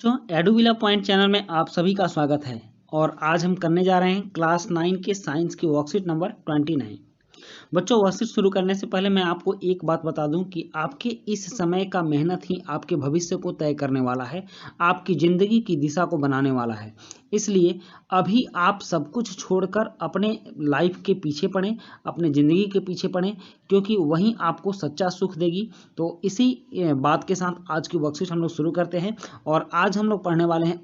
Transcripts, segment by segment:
बच्चों एडुविला point channel में आप सभी का स्वागत है। और आज हम करने जा रहे हैं क्लास 9 के साइंस की वर्कशीट नंबर 29। बच्चों वर्कशीट शुरू करने से पहले मैं आपको एक बात बता दूं कि आपके इस समय का मेहनत ही आपके भविष्य को तय करने वाला है, आपकी ज़िंदगी की दिशा को बनाने वाला है। इसलिए अभी आप सब कुछ छोड़कर अपने लाइफ के पीछे पड़ें, अपने ज़िंदगी के पीछे पड़ें, क्योंकि वही आपको सच्चा सुख देगी। तो इसी बात के साथ आज की वर्कशीट हम लोग शुरू करते हैं। और आज हम लोग पढ़ने वाले हैं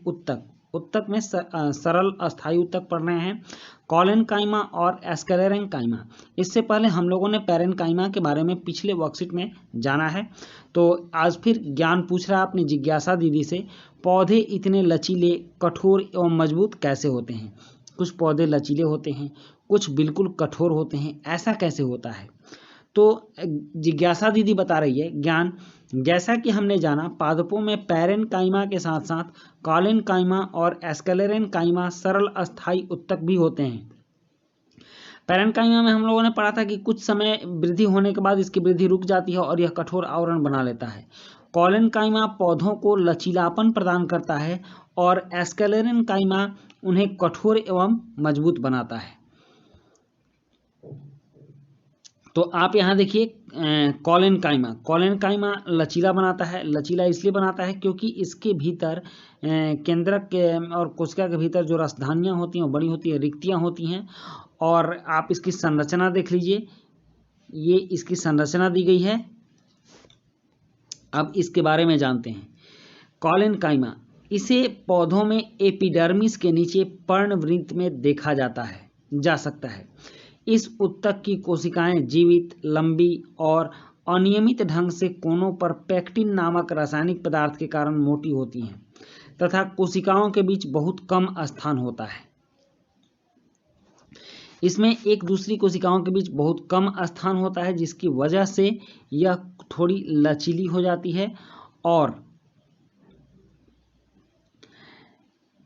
उत्तक में सरल अस्थायी उत्तक पढ़ रहे हैं, कॉलेनकाइमा और एस्केलेरेनकाइमा। इससे पहले हम लोगों ने पैरेनकाइमा के बारे में पिछले वर्कशीट में जाना है। तो आज फिर ज्ञान पूछ रहा है अपनी जिज्ञासा दीदी से, पौधे इतने लचीले, कठोर एवं मजबूत कैसे होते हैं। कुछ पौधे लचीले होते हैं, कुछ बिल्कुल कठोर होते हैं, ऐसा कैसे होता है। तो जिज्ञासा दीदी बता रही है, ज्ञान, जैसा कि हमने जाना पादपों में पैरेनकाइमा के साथ साथ कॉलेनकाइमा और एस्केलेरेनकाइमा सरल अस्थायी उत्तक भी होते हैं। पैरेनकाइमा में हम लोगों ने पढ़ा था कि कुछ समय वृद्धि होने के बाद इसकी वृद्धि रुक जाती है और यह कठोर आवरण बना लेता है। कॉलेनकाइमा पौधों को लचीलापन प्रदान करता है और एस्केलेरेनकाइमा उन्हें कठोर एवं मजबूत बनाता है। तो आप यहाँ देखिए, कॉलेनकाइमा लचीला बनाता है। लचीला इसलिए बनाता है क्योंकि इसके भीतर केंद्रक के और कोशिका के भीतर जो रसधानियाँ होती हैं वो बड़ी होती है, रिक्तियाँ होती हैं। और आप इसकी संरचना देख लीजिए, ये इसकी संरचना दी गई है। अब इसके बारे में जानते हैं। कॉलेनकाइमा, इसे पौधों में एपिडर्मिस के नीचे पर्णवृत्त में देखा जा सकता है। इस उत्तक की कोशिकाएं जीवित, लंबी और अनियमित ढंग से कोनों पर पेक्टिन नामक रासायनिक पदार्थ के कारण मोटी होती हैं तथा कोशिकाओं के बीच बहुत कम स्थान होता है। इसमें एक दूसरी कोशिकाओं के बीच बहुत कम स्थान होता है, जिसकी वजह से यह थोड़ी लचीली हो जाती है। और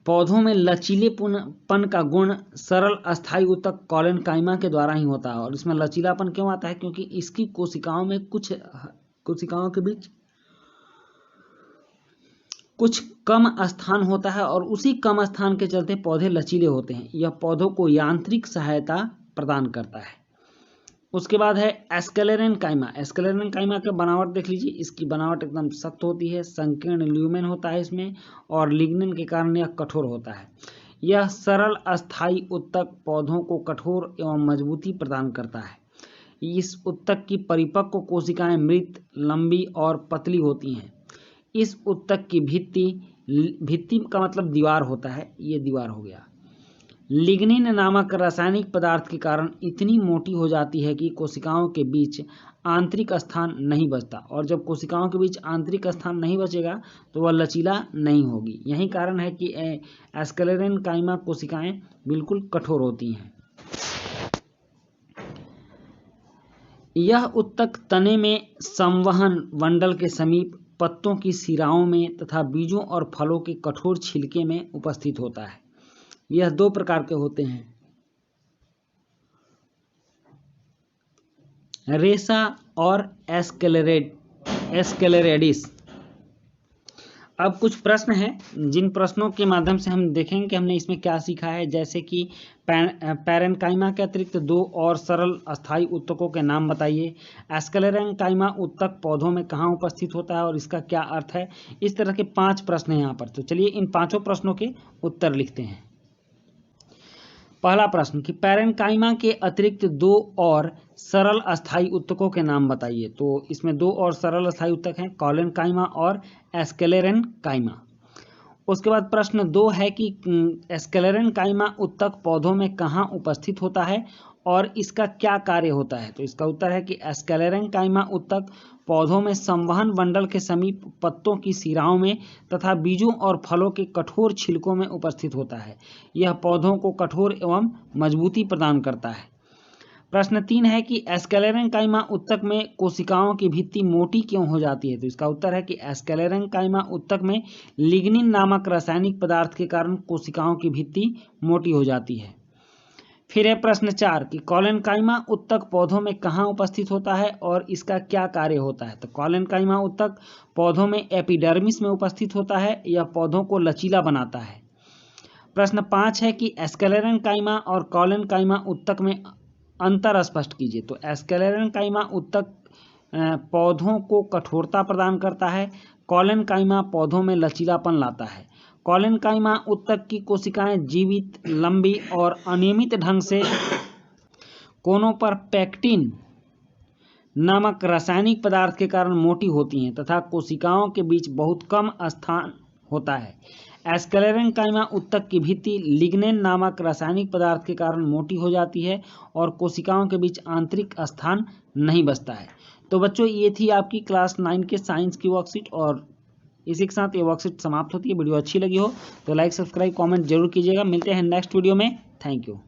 पौधों में लचीलेपन का गुण सरल अस्थायी उत्तक कॉलेनकाइमा के द्वारा ही होता है। और इसमें लचीलापन क्यों आता है? क्योंकि इसकी कोशिकाओं में कुछ कोशिकाओं के बीच कुछ कम स्थान होता है और उसी कम स्थान के चलते पौधे लचीले होते हैं। यह पौधों को यांत्रिक सहायता प्रदान करता है। उसके बाद है एस्केलेरेनकाइमा। एस्केलेरेनकाइमा का बनावट देख लीजिए, इसकी बनावट एकदम सख्त होती है, संकीर्ण ल्यूमेन होता है इसमें, और लिग्निन के कारण यह कठोर होता है। यह सरल अस्थायी उत्तक पौधों को कठोर एवं मजबूती प्रदान करता है। इस उत्तक की परिपक्व कोशिकाएं मृत, लंबी और पतली होती हैं। इस उत्तक की भित्ति का मतलब दीवार होता है, ये दीवार हो गया, लिग्निन नामक रासायनिक पदार्थ के कारण इतनी मोटी हो जाती है कि कोशिकाओं के बीच आंतरिक स्थान नहीं बचता। और जब कोशिकाओं के बीच आंतरिक स्थान नहीं बचेगा तो वह लचीला नहीं होगी। यही कारण है कि एस्केलेरेनकाइमा कोशिकाएं बिल्कुल कठोर होती हैं। यह उत्तक तने में संवहन मंडल के समीप, पत्तों की सिराओं में तथा बीजों और फलों के कठोर छिलके में उपस्थित होता है। यह दो प्रकार के होते हैं, रेसा और एस्केलेरेडिस। अब कुछ प्रश्न हैं जिन प्रश्नों के माध्यम से हम देखेंगे कि हमने इसमें क्या सीखा है। जैसे कि पैरेनकाइमा के अतिरिक्त दो और सरल अस्थायी उत्तकों के नाम बताइए। एस्केलेरेनकाइमा उत्तक पौधों में कहाँ उपस्थित होता है और इसका क्या अर्थ है। इस तरह के 5 प्रश्न हैं यहाँ पर। तो चलिए इन 5 प्रश्नों के उत्तर लिखते हैं। पहला प्रश्न कि पैरेनकाइमा के अतिरिक्त दो और सरल अस्थायी उत्तकों के नाम बताइए। तो इसमें दो और सरल अस्थायी उत्तक हैं, कॉलेनकाइमा और एस्केलेरेनकाइमा। उसके बाद प्रश्न 2 है कि एस्केलेरेनकाइमा उत्तक पौधों में कहाँ उपस्थित होता है और इसका क्या कार्य होता है। तो इसका उत्तर है कि एस्केलेरेनकाइमा उत्तक पौधों में संवहन मंडल के समीप, पत्तों की सिराओं में तथा बीजों और फलों के कठोर छिलकों में उपस्थित होता है। यह पौधों को कठोर एवं मजबूती प्रदान करता है। प्रश्न 3 है कि एस्केलेरेनकाइमा उत्तक में कोशिकाओं की भित्ति मोटी क्यों हो जाती है। तो इसका उत्तर है कि एस्केलेरेनकाइमा उत्तक में लिग्निन नामक रासायनिक पदार्थ के कारण कोशिकाओं की भित्ति मोटी हो जाती है। फिर है प्रश्न 4 कि कॉलेनकाइमा उत्तक पौधों में कहाँ उपस्थित होता है और इसका क्या कार्य होता है। तो कॉलेनकाइमा उत्तक पौधों में एपिडर्मिस में उपस्थित होता है। यह पौधों को लचीला बनाता है। प्रश्न 5 है कि एस्केलेरेनकाइमा और कॉलेनकाइमा उत्तक में अंतर स्पष्ट कीजिए। तो एस्केलेरेनकाइमा उत्तक पौधों को कठोरता प्रदान करता है, कॉलेनकाइमा पौधों में लचीलापन लाता है। कॉलेनकाइमा उत्तक की कोशिकाएं जीवित, लंबी और अनियमित ढंग से कोनों पर पेक्टिन नामक रासायनिक पदार्थ के कारण मोटी होती हैं तथा कोशिकाओं के बीच बहुत कम स्थान होता है। एस्केलेरेनकाइमा उत्तक की भित्ति लिग्नेन नामक रासायनिक पदार्थ के कारण मोटी हो जाती है और कोशिकाओं के बीच आंतरिक स्थान नहीं बचता है। तो बच्चों, ये थी आपकी क्लास 9 के साइंस की वर्कशीट और इसी के साथ ये वर्कशीट समाप्त होती है। वीडियो अच्छी लगी हो तो लाइक, सब्सक्राइब, कमेंट जरूर कीजिएगा। मिलते हैं नेक्स्ट वीडियो में। Thank you.